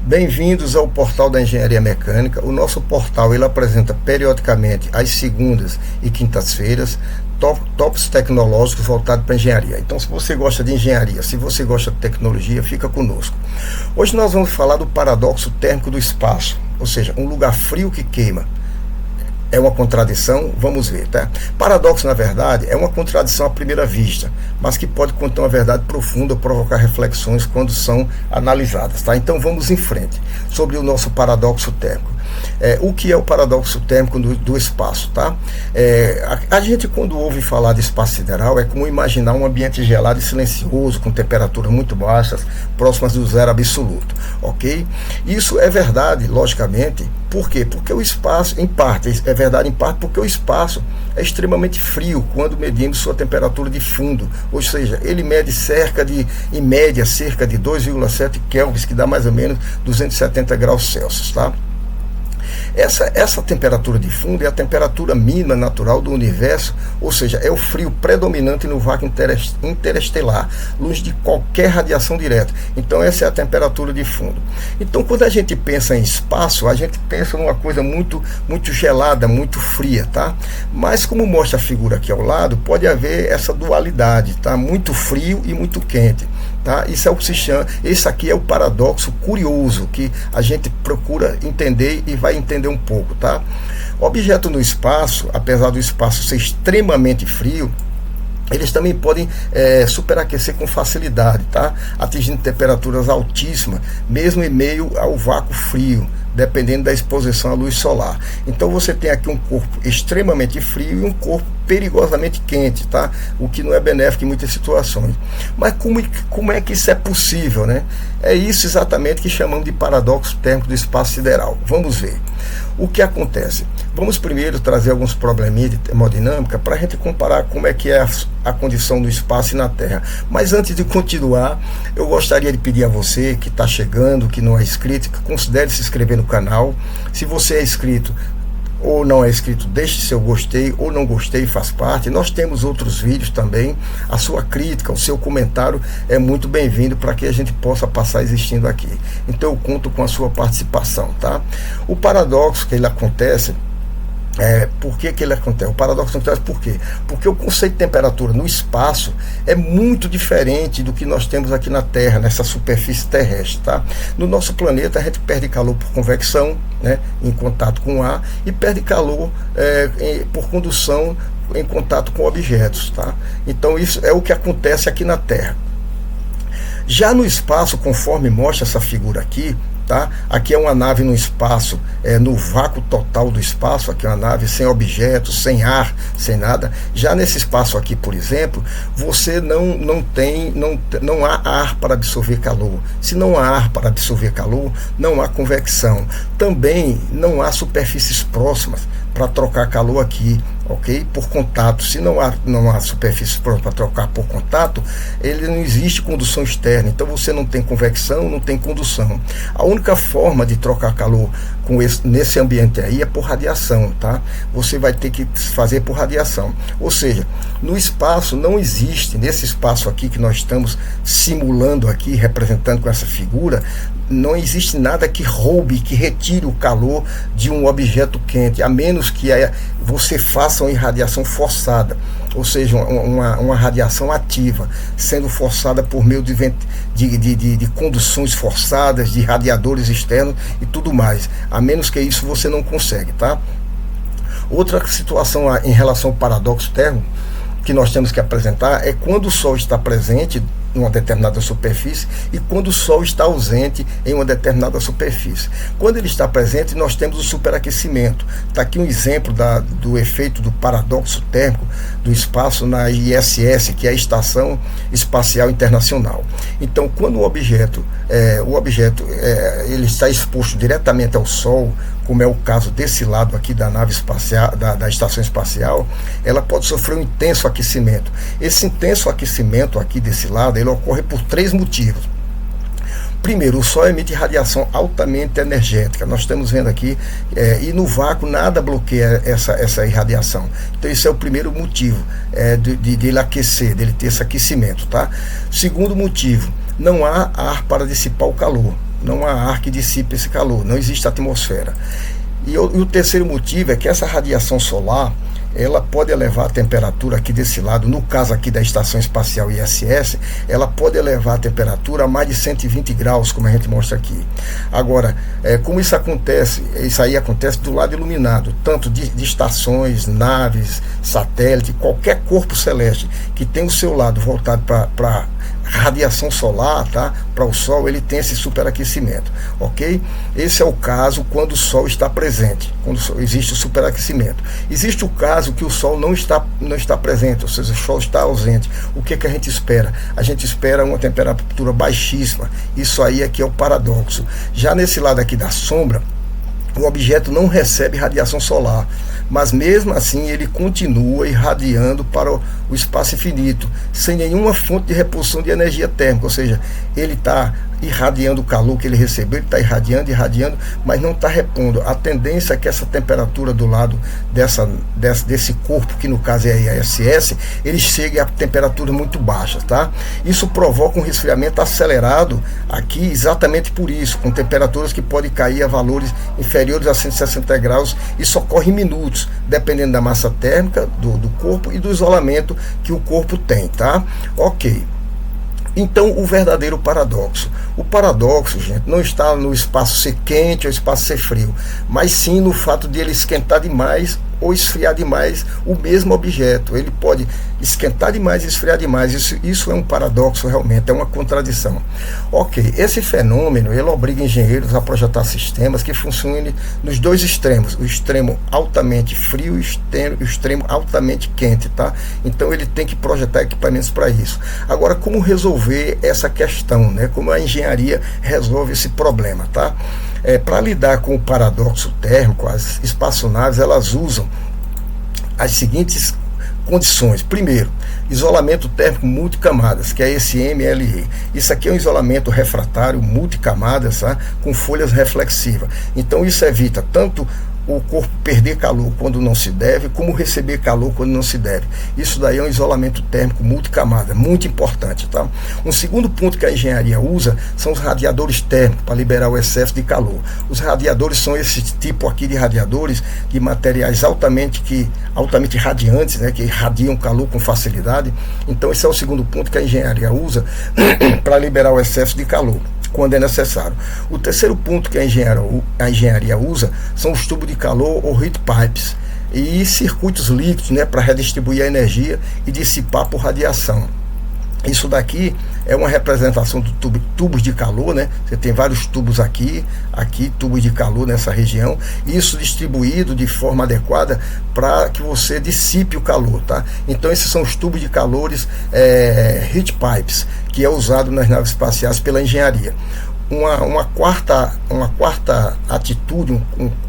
Bem-vindos ao portal da Engenharia Mecânica. O nosso portal ele apresenta periodicamente às segundas e quintas-feiras tópicos tecnológicos voltados para a engenharia. Então, se você gosta de engenharia, se você gosta de tecnologia, fica conosco. Hoje nós vamos falar do paradoxo térmico do espaço, ou seja, um lugar frio que queima. É uma contradição? Vamos ver, tá? Paradoxo, na verdade, é uma contradição à primeira vista, mas que pode conter uma verdade profunda ou provocar reflexões quando são analisadas, tá? Então vamos em frente sobre o nosso paradoxo térmico. O que é o paradoxo térmico do espaço, tá? A gente, quando ouve falar de espaço sideral, é como imaginar um ambiente gelado e silencioso, com temperaturas muito baixas, próximas do zero absoluto, ok? Isso é verdade, logicamente. Por quê? Porque o espaço, em parte, é verdade em parte porque o espaço é extremamente frio quando medimos sua temperatura de fundo, ou seja, ele mede em média, cerca de 2,7 kelvins, que dá mais ou menos 270 graus Celsius, tá? Essa temperatura de fundo é a temperatura mínima natural do universo, ou seja, é o frio predominante no vácuo interestelar, longe de qualquer radiação direta. Então essa é a temperatura de fundo. Então quando a gente pensa em espaço, a gente pensa numa coisa muito gelada, muito fria, tá? Mas como mostra a figura aqui ao lado, pode haver essa dualidade, tá? Muito frio e muito quente. Tá? Isso é o que se chama, esse aqui é o paradoxo curioso que a gente procura entender e vai entender um pouco, tá? O objeto no espaço, apesar do espaço ser extremamente frio, eles também podem superaquecer com facilidade, tá? Atingindo temperaturas altíssimas, mesmo em meio ao vácuo frio, dependendo da exposição à luz solar. Então você tem aqui um corpo extremamente frio e um corpo perigosamente quente, tá? O que não é benéfico em muitas situações. Mas como é que isso é possível, né? É isso exatamente que chamamos de paradoxo térmico do espaço sideral. Vamos ver. O que acontece? Vamos primeiro trazer alguns probleminhas de termodinâmica para a gente comparar como é que é a condição do espaço e na Terra. Mas antes de continuar, eu gostaria de pedir a você que está chegando, que não é inscrito, que considere se inscrever no canal. Se você é inscrito ou não é inscrito, deixe seu gostei ou não gostei, faz parte. Nós temos outros vídeos também. A sua crítica, o seu comentário é muito bem-vindo para que a gente possa passar existindo aqui. Então eu conto com a sua participação, tá? O paradoxo que ele acontece, por que ele acontece? O paradoxo acontece por quê? Porque o conceito de temperatura no espaço é muito diferente do que nós temos aqui na Terra, nessa superfície terrestre, tá? No nosso planeta a gente perde calor por convecção, né, em contato com o ar, e perde calor por condução em contato com objetos, tá? Então isso é o que acontece aqui na Terra. Já no espaço, conforme mostra essa figura aqui, tá? Aqui é uma nave no espaço, no vácuo total do espaço. Aqui é uma nave sem objetos, sem ar, sem nada. Já nesse espaço aqui, por exemplo, você não há ar para absorver calor. Se não há ar para absorver calor, não há convecção. Também não há superfícies próximas para trocar calor aqui, ok? Por contato. Se não há superfície próxima para trocar por contato, ele não existe condução externa. Então você não tem convecção, não tem condução. A única forma de trocar calor nesse ambiente aí é por radiação, tá? Você vai ter que fazer por radiação. Ou seja, no espaço não existe, nesse espaço aqui que nós estamos simulando aqui, representando com essa figura, não existe nada que roube, que retire o calor de um objeto quente, a menos que você faça uma irradiação forçada, ou seja, uma radiação ativa, sendo forçada por meio de conduções forçadas, de radiadores externos e tudo mais. A menos que isso você não consegue, tá? Outra situação em relação ao paradoxo térmico que nós temos que apresentar é quando o Sol está presente em uma determinada superfície e quando o Sol está ausente em uma determinada superfície. Quando ele está presente, nós temos o superaquecimento. Está aqui um exemplo do efeito do paradoxo térmico do espaço na ISS, que é a Estação Espacial Internacional. Então, quando o objeto ele está exposto diretamente ao Sol, como é o caso desse lado aqui da nave espacial, da estação espacial, ela pode sofrer um intenso aquecimento. Esse intenso aquecimento aqui desse lado, ele ocorre por 3 motivos. Primeiro, o Sol emite radiação altamente energética. Nós estamos vendo aqui, e no vácuo nada bloqueia essa irradiação. Então esse é o primeiro motivo de ele aquecer, dele ter esse aquecimento, tá? Segundo motivo, não há ar para dissipar o calor. não há ar que dissipe esse calor, não existe atmosfera. E o terceiro motivo é que essa radiação solar, ela pode elevar a temperatura aqui desse lado, no caso aqui da Estação Espacial ISS, ela pode elevar a temperatura a mais de 120 graus, como a gente mostra aqui. Agora, como isso acontece? Isso aí acontece do lado iluminado, tanto de estações, naves, satélite, qualquer corpo celeste que tem o seu lado voltado para radiação solar, tá? Para o Sol, ele tem esse superaquecimento, ok? Esse é o caso quando o Sol está presente, quando existe o superaquecimento. Existe o caso que o Sol não está presente, ou seja, o Sol está ausente. O que a gente espera? A gente espera uma temperatura baixíssima. Isso aí é que é o paradoxo. Já nesse lado aqui da sombra, o objeto não recebe radiação solar, mas mesmo assim ele continua irradiando para o espaço infinito, sem nenhuma fonte de reposição de energia térmica, ou seja, ele está irradiando o calor que ele recebeu, ele está irradiando, mas não está repondo. A tendência é que essa temperatura do lado desse corpo, que no caso é a ISS, ele chegue a temperaturas muito baixas, tá? Isso provoca um resfriamento acelerado aqui, exatamente por isso, com temperaturas que podem cair a valores inferiores a 160 graus. Isso ocorre em minutos, dependendo da massa térmica do corpo e do isolamento que o corpo tem, tá? Ok. Então, o verdadeiro paradoxo. O paradoxo, gente, não está no espaço ser quente ou espaço ser frio, mas sim no fato de ele esquentar demais ou esfriar demais o mesmo objeto. Ele pode esquentar demais e esfriar demais. Isso é um paradoxo realmente, é uma contradição. Ok, esse fenômeno, ele obriga engenheiros a projetar sistemas que funcionem nos dois extremos, o extremo altamente frio e o extremo altamente quente, tá? Então ele tem que projetar equipamentos para isso. Agora, como resolver essa questão, né? Como a engenharia resolve esse problema, tá? Para lidar com o paradoxo térmico, as espaçonaves, elas usam as seguintes condições. Primeiro, isolamento térmico multicamadas, que é esse MLE. Isso aqui é um isolamento refratário multicamadas, tá? Com folhas reflexivas. Então isso evita tanto o corpo perder calor quando não se deve, como receber calor quando não se deve. Isso daí é um isolamento térmico multicamada, muito importante, tá? Um segundo ponto que a engenharia usa são os radiadores térmicos para liberar o excesso de calor. Os radiadores são esse tipo aqui de radiadores de materiais altamente radiantes, né, que irradiam calor com facilidade. Então esse é o segundo ponto que a engenharia usa para liberar o excesso de calor quando é necessário. O terceiro ponto que a engenharia usa são os tubos de calor ou heat pipes e circuitos líquidos, né, para redistribuir a energia e dissipar por radiação. Isso daqui é uma representação do tubos de calor, né? Você tem vários tubos aqui tubos de calor nessa região, isso distribuído de forma adequada para que você dissipe o calor, tá? Então esses são os tubos de calores heat pipes, que é usado nas naves espaciais pela engenharia. Uma quarta atitude,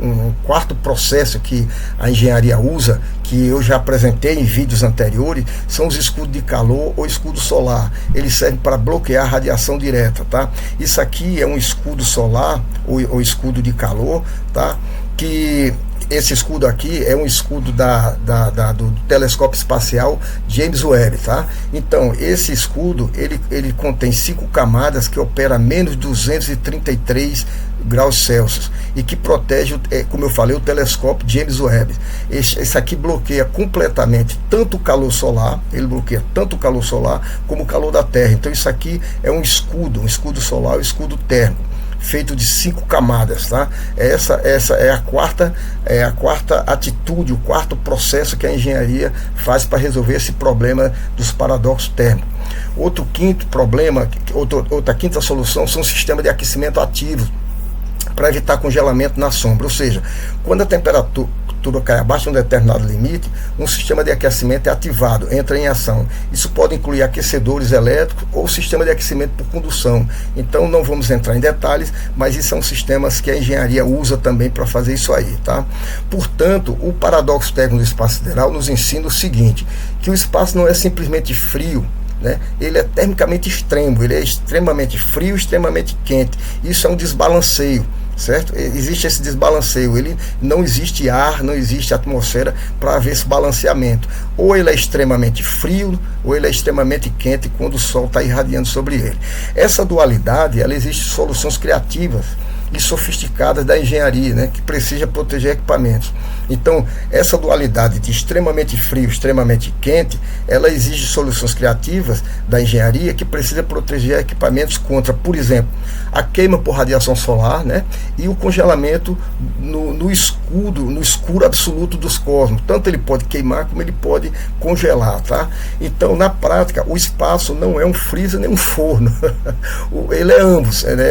um quarto processo que a engenharia usa, que eu já apresentei em vídeos anteriores, são os escudos de calor ou escudo solar. Eles servem para bloquear a radiação direta, tá? Isso aqui é um escudo solar ou escudo de calor, tá? Que esse escudo aqui é um escudo do telescópio espacial James Webb, tá? Então, esse escudo, ele contém 5 camadas que opera a menos de 233 graus Celsius e que protege, como eu falei, o telescópio James Webb. Esse aqui bloqueia completamente tanto o calor solar, ele bloqueia tanto o calor solar como o calor da Terra. Então, isso aqui é um escudo solar, um escudo térmico, feito de 5 camadas, tá? Essa é a quarta atitude, o quarto processo que a engenharia faz para resolver esse problema dos paradoxos térmicos. Outro quinto problema, outra quinta solução são sistemas de aquecimento ativo para evitar congelamento na sombra, ou seja, quando a temperatura cai abaixo de um determinado limite, um sistema de aquecimento é ativado, entra em ação. Isso pode incluir aquecedores elétricos ou sistema de aquecimento por condução. Então não vamos entrar em detalhes, mas isso são sistemas que a engenharia usa também para fazer isso aí, tá? Portanto, o paradoxo térmico do espaço sideral nos ensina o seguinte, que o espaço não é simplesmente frio né, ele é termicamente extremo, ele é extremamente frio, extremamente quente. Isso é um desbalanceio, certo? Existe esse desbalanceio, ele não existe ar, não existe atmosfera para haver esse balanceamento. Ou ele é extremamente frio, ou ele é extremamente quente quando o sol está irradiando sobre ele. Essa dualidade, ela existe soluções criativas e sofisticadas da engenharia, né, que precisa proteger equipamentos. Então, essa dualidade de extremamente frio, extremamente quente, ela exige soluções criativas da engenharia que precisa proteger equipamentos contra, por exemplo, a queima por radiação solar, né, e o congelamento no escuro absoluto dos cosmos. Tanto ele pode queimar como ele pode congelar, tá? Então, na prática, o espaço não é um freezer nem um forno. Ele é ambos, ele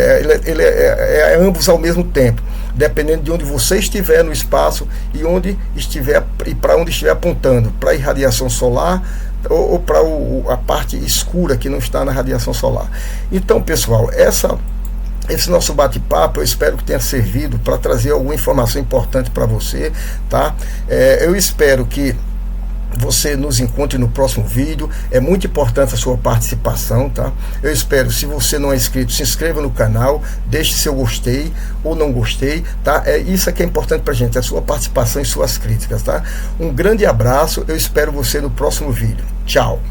é ambos ao mesmo tempo, dependendo de onde você estiver no espaço e onde estiver e para onde estiver apontando, para a irradiação solar ou para a parte escura que não está na radiação solar. Então, pessoal, esse nosso bate-papo, eu espero que tenha servido para trazer alguma informação importante para você, tá? Eu espero que você nos encontre no próximo vídeo. É muito importante a sua participação, tá? Eu espero, se você não é inscrito, se inscreva no canal, deixe seu gostei ou não gostei, tá? Isso que é importante pra gente, a sua participação e suas críticas, tá? Um grande abraço, eu espero você no próximo vídeo. Tchau!